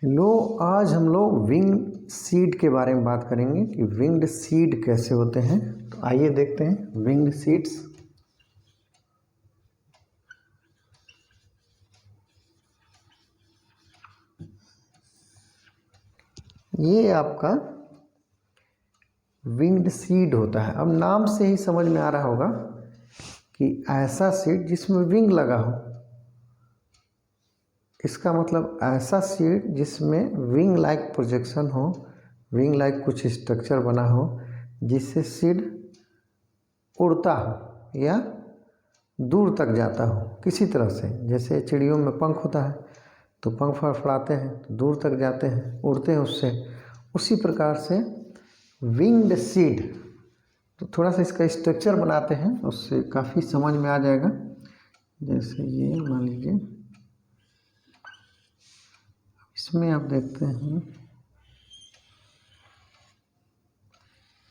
Hello, आज हम लोग विंग सीड के बारे में बात करेंगे कि विंग्ड सीड कैसे होते हैं। तो आइए देखते हैं विंग्ड सीड्स। ये आपका विंग्ड सीड होता है। अब नाम से ही समझ में आ रहा होगा कि ऐसा सीड जिसमें विंग लगा हो। इसका मतलब ऐसा सीड जिसमें विंग लाइक प्रोजेक्शन हो, विंग लाइक कुछ स्ट्रक्चर बना हो, जिससे सीड उड़ता हो या दूर तक जाता हो किसी तरह से। जैसे चिड़ियों में पंख होता है तो पंख फड़फड़ाते हैं तो दूर तक जाते हैं, उड़ते हैं उससे। उसी प्रकार से विंग्ड सीड, तो थोड़ा सा इसका स्ट्रक्चर बनाते हैं, उससे काफ़ी समझ में आ जाएगा। जैसे ये मान लीजिए, इसमें आप देखते हैं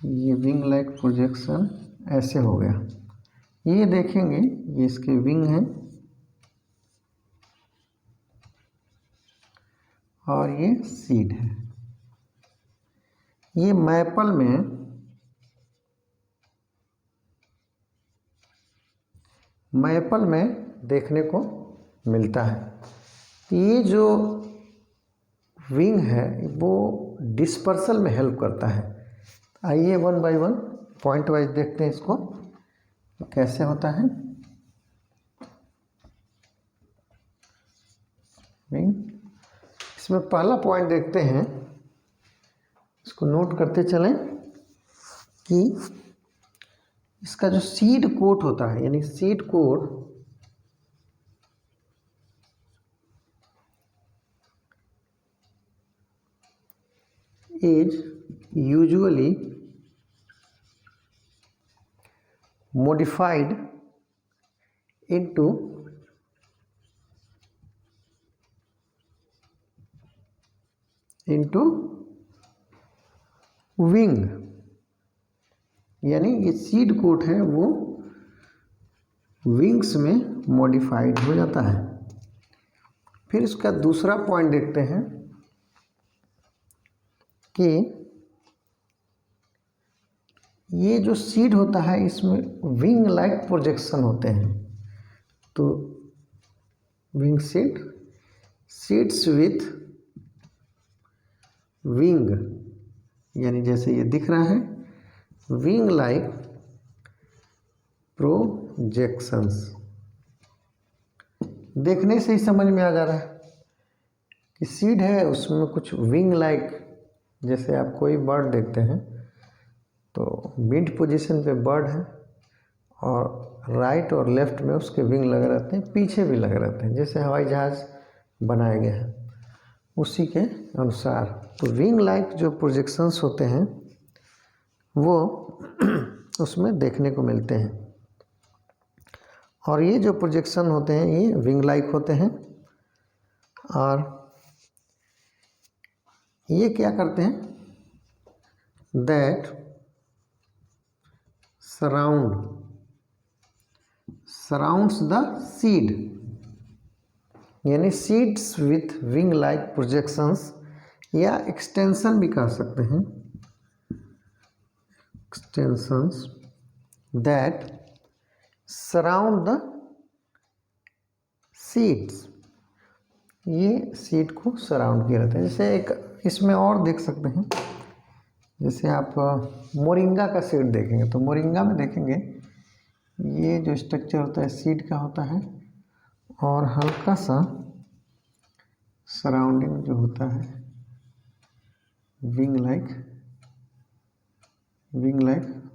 ये विंग लाइक प्रोजेक्शन ऐसे हो गया। ये देखेंगे, ये इसके विंग हैं और ये सीड है। ये मैपल में देखने को मिलता है। तो ये जो विंग है वो डिस्पर्सल में हेल्प करता है। आइए one by one point wise देखते हैं इसको कैसे होता है विंग। इसमें पहला पॉइंट देखते हैं, इसको नोट करते चलें कि इसका जो सीड कोट होता है, यानी seed coat is usually modified into wing, यानी ये सीड कोट है वो विंग्स में मॉडिफाइड हो जाता है। फिर इसका दूसरा पॉइंट देखते हैं कि ये जो सीड होता है इसमें विंग लाइक प्रोजेक्शन होते हैं। तो wing seed, seeds with wing, यानी जैसे ये दिख रहा है विंग लाइक प्रोजेक्शंस। देखने से ही समझ में आ जा रहा है कि सीड है उसमें कुछ विंग लाइक, जैसे आप कोई बर्ड देखते हैं तो मिड पोजीशन पे बर्ड है और राइट और लेफ्ट में उसके विंग लगे रहते हैं, पीछे भी लगे रहते हैं, जैसे हवाई जहाज़ बनाए गए हैं उसी के अनुसार। तो विंग लाइक जो प्रोजेक्शंस होते हैं वो उसमें देखने को मिलते हैं। और ये जो प्रोजेक्शन होते हैं ये विंग लाइक होते हैं। और ये क्या करते हैं, दैट सराउंड्स द सीड, यानी seeds with wing like projections, या एक्सटेंशन भी कह सकते हैं, extensions that surround the seeds. ये सीड को सराउंड किए रहते हैं। जैसे एक इसमें और देख सकते हैं, जैसे आप मोरिंगा का सीड देखेंगे तो मोरिंगा में देखेंगे ये जो स्ट्रक्चर होता है सीड का होता है और हल्का सा सराउंडिंग जो होता है विंग लाइक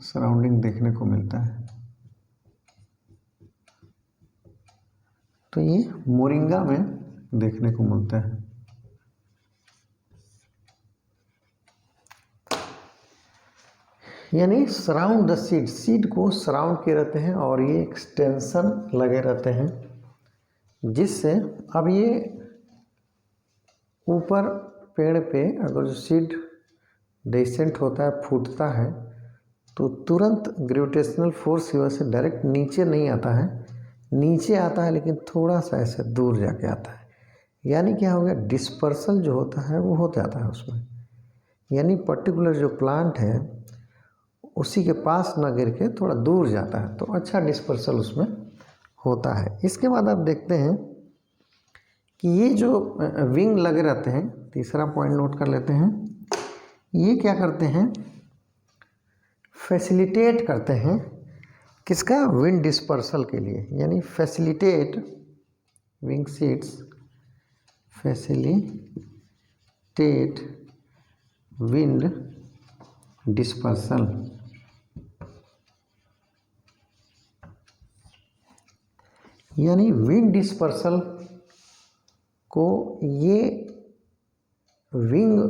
सराउंडिंग देखने को मिलता है। तो ये मोरिंगा में देखने को मिलता है। यानी सराउंड द सीड, सीड को सराउंड किए रहते हैं और ये एक्सटेंशन लगे रहते हैं, जिससे अब ये ऊपर पेड़ पे अगर जो सीड डेसेंट होता है, फूटता है, तो तुरंत ग्रेविटेशनल फोर्स की वजह से डायरेक्ट नीचे नहीं आता है, नीचे आता है लेकिन थोड़ा सा ऐसे दूर जाके आता है। यानी क्या हो गया, डिस्पर्सल जो होता है वो हो जाता है उसमें, यानी पर्टिकुलर जो प्लांट है उसी के पास ना गिर के थोड़ा दूर जाता है, तो अच्छा डिस्पर्सल उसमें होता है। इसके बाद आप देखते हैं कि ये जो विंग लगे रहते हैं, तीसरा पॉइंट नोट कर लेते हैं, ये क्या करते हैं, फैसिलिटेट करते हैं किसका, विंड डिस्पर्सल के लिए, यानी facilitate wing seeds facilitate wind dispersal. यानी विंड डिस्पर्सल को ये विंग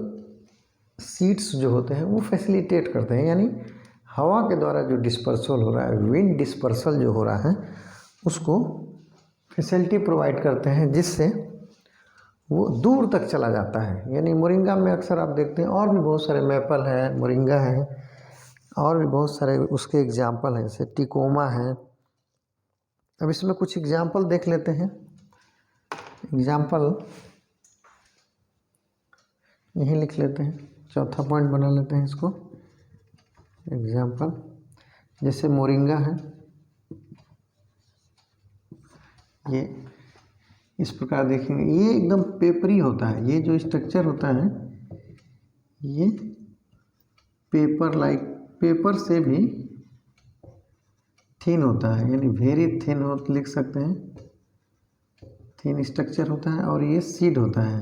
सीड्स जो होते हैं वो फैसिलिटेट करते हैं, यानी हवा के द्वारा जो डिस्पर्सल हो रहा है, विंड डिस्पर्सल जो हो रहा है उसको फैसिलिटी प्रोवाइड करते हैं, जिससे वो दूर तक चला जाता है। यानी मोरिंगा में अक्सर आप देखते हैं, और भी बहुत सारे, मैपल है, मोरिंगा है, और भी बहुत सारे उसके एग्जाम्पल हैं, जैसे टिकोमा है। अब इसमें कुछ एग्जाम्पल देख लेते हैं। एग्जाम्पल यहीं लिख लेते हैं, चौथा पॉइंट बना लेते हैं इसको। एग्जाम्पल जैसे मोरिंगा है, ये इस प्रकार देखेंगे, ये एकदम पेपरी होता है, ये जो स्ट्रक्चर होता है ये पेपर लाइक, पेपर से भी थिन होता है, यानी वेरी थिन हो लिख सकते हैं, थिन स्ट्रक्चर होता है। और ये सीड होता है,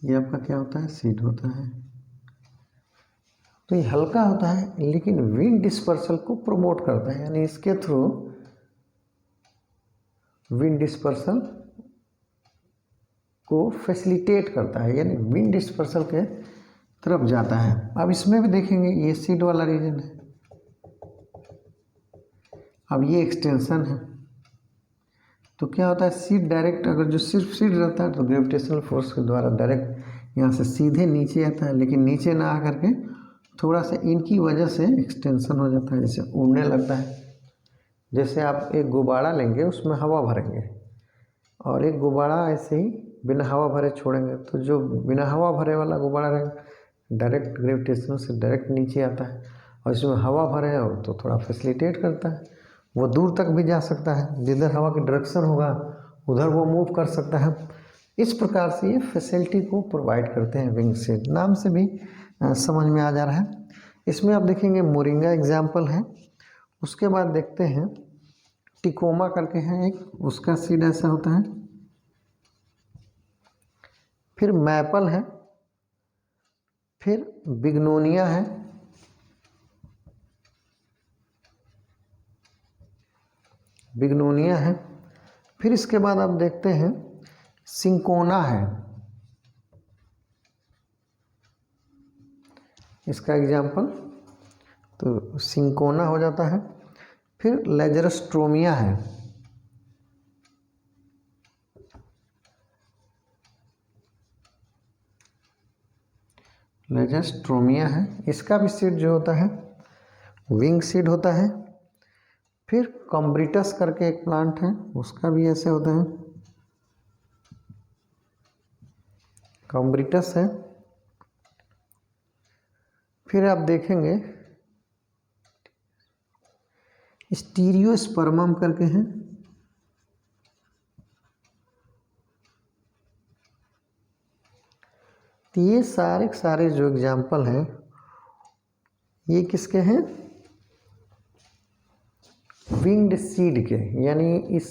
ये आपका क्या होता है, सीड होता है। तो ये हल्का होता है लेकिन विंड डिस्पर्सल को प्रमोट करता है, यानी इसके थ्रू विंड डिस्पर्सल को फैसिलिटेट करता है, यानी विंड डिस्पर्सल के तरफ जाता है। अब इसमें भी देखेंगे, ये सीड वाला रीजन है, अब ये एक्सटेंशन है, तो क्या होता है, सीड डायरेक्ट, अगर जो सिर्फ सीड रहता है तो ग्रेविटेशनल फोर्स के द्वारा डायरेक्ट यहाँ से सीधे नीचे आता है, लेकिन नीचे ना आकर के थोड़ा सा इनकी वजह से एक्सटेंशन हो जाता है, जैसे उड़ने लगता है। जैसे आप एक गुब्बारा लेंगे, उसमें हवा भरेंगे, और एक गुब्बारा ऐसे ही बिना हवा भरे छोड़ेंगे, तो जो बिना हवा भरे वाला गुब्बारा रहेगा डायरेक्ट ग्रेविटेशन से डायरेक्ट नीचे आता है, और इसमें हवा भरे हो तो थोड़ा फैसिलिटेट करता है, वो दूर तक भी जा सकता है, जिधर हवा की डायरेक्शन होगा उधर वो मूव कर सकता है। इस प्रकार से ये फैसिलिटी को प्रोवाइड करते हैं विंग सीड, नाम से भी समझ में आ जा रहा है। इसमें आप देखेंगे मोरिंगा एग्जाम्पल है, उसके बाद देखते हैं टिकोमा करके है एक, उसका सीड ऐसा होता है। फिर मैपल है, फिर बिग्नोनिया है, बिग्नोनिया है। फिर इसके बाद आप देखते हैं सिंकोना है, इसका एग्जाम्पल तो सिंकोना हो जाता है। फिर लेजरस्ट्रोमिया है, लेजरस्ट्रोमिया है, इसका भी सीड जो होता है विंग सीड होता है। फिर कॉम्ब्रिटस करके एक प्लांट है, उसका भी ऐसे होता है, कॉम्ब्रिटस है। फिर आप देखेंगे स्टीरियोस्पर्मम करके हैं, तो ये सारे के सारे जो एग्जाम्पल हैं ये किसके हैं, विंग्ड सीड के, यानी इस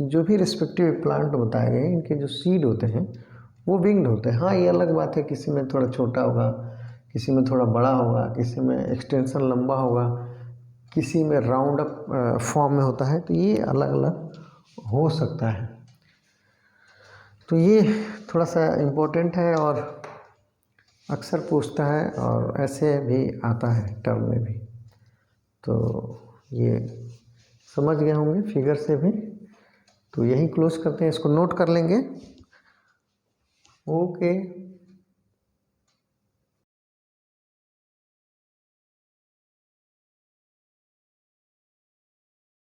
जो भी रिस्पेक्टिव प्लांट बताए गए इनके जो सीड होते हैं वो विंग्ड होते हैं। हाँ, ये अलग बात है, किसी में थोड़ा छोटा होगा, किसी में थोड़ा बड़ा होगा, किसी में एक्सटेंशन लंबा होगा, किसी में राउंड अप फॉर्म में होता है, तो ये अलग अलग हो सकता है। तो ये थोड़ा सा इम्पोर्टेंट है और अक्सर पूछता है, और ऐसे भी आता है टर्म में भी, तो ये समझ गए होंगे फिगर से भी। तो यही क्लोज करते हैं, इसको नोट कर लेंगे। ओके।